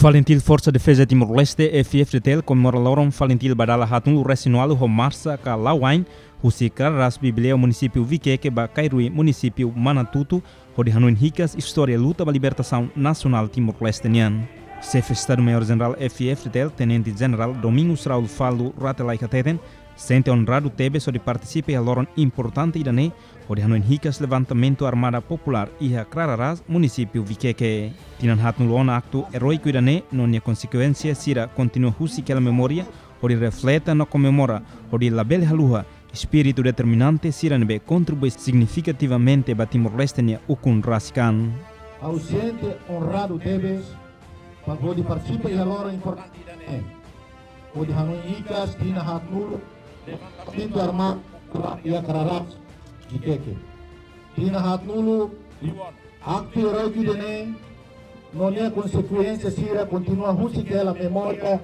Valentil Força Defesa Timor-Leste FFDTL comemora lorong Valentil Badala Hatun Resinual Homarsa ka Lawain Husi Kararas Bibleu município Viqueque ba Cairui município Manatutu onde Hanoi Hicas história luta ba libertação nacional Timor-Leste nian. Chefe Estado-Maior-General FFDTL Tenente General Domingos Raul Faldo Ratelai Cateten sente honrado tebe sobre participe a lorong importante idane onde Hanoi Hicas levantamento armada popular iha Kararas município Viqueque. Tinan hatun luona acto heroico idane nonia consequência sira continua husi aquela memória onde refleta no comemora onde label haluha espírito determinante sira nebe contribui significativamente ba Timor-Leste nia ukun rasikan. Ausente honrado tebes para poder participar e agora importante idane onde Hanoi Hicas tina hatun levantamento armado iha Kararas Viqueque. Tina hatun acto heroico idane não é consequência sira continua husi aquela memória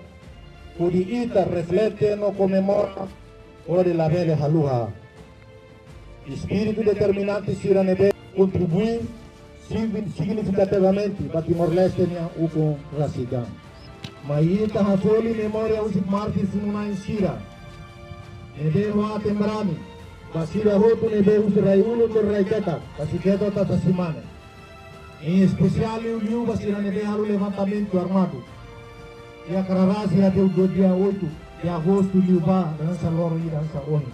por ita reflete no comemora ore la velha haluha espírito determinante sira nebe contribui significativamente para Timor-Leste nia uko rasigan mas ita hasoli memória usi martir sununa sira nebe hoa tembrami basira hotu nebe usi raiulo to raiketa kasiketo tata simane. Em especial, o Liu vai ser o levantamento armado. E a Kararas já deu do dia 8 de agosto, Liu vai dançar loro e dançar oni.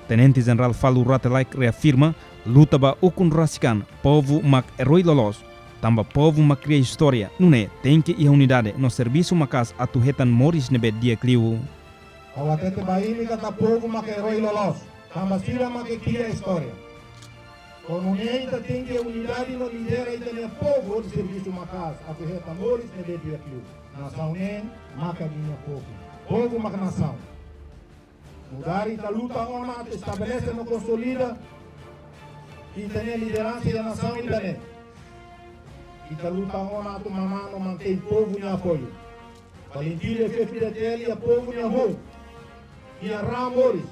Tenente General Faldo Ratelai reafirma luta ba ukun rasikan, povo mak herói lolos. Tamba povo mak cria história, nune tem que ir unidade no serviço makas atuhetan moris nebe dia clio. Ao atete baini kata povo mak herói lolos, tamba sira mak cria história. Quando ainda tem que unidade no lidera e tem povo de serviço macas, a correr tambores e beber aquilo. Nação nem maca minha povo maca nação. Mudar e a luta ona estabelece no consolida e tem a liderança da nação ainda nem. E a luta ona tu mamano mantém povo em apoio. Valentil FFDTL e a povo em apoio. E a Ramores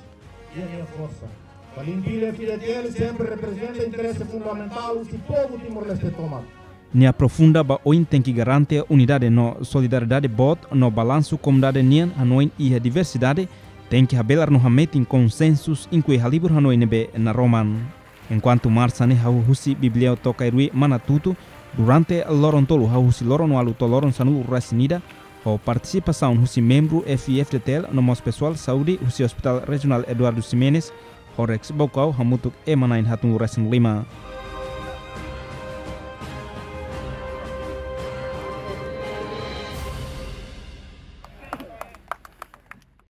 e a minha força. Valentil FFDTL sempre representa o interesse fundamental do povo Timor-Leste tomado. Nia profunda ba oin tem que garante a unidade no solidariedade bot no balanço comunidade nian Hanoi e a diversidade tem que habelar no hamet em consensus em que halibur Hanoi nebe na Roman. Enquanto marça ne hau husi biblio tocairui Manatutu durante loron tolu hau husi loron walu to loron sanu rasinida ou participação husi membro FFDTL no mos pessoal saúde husi Hospital Regional Eduardo Ximenes Horex Bocau hamutuk emanain hatun rasin 5.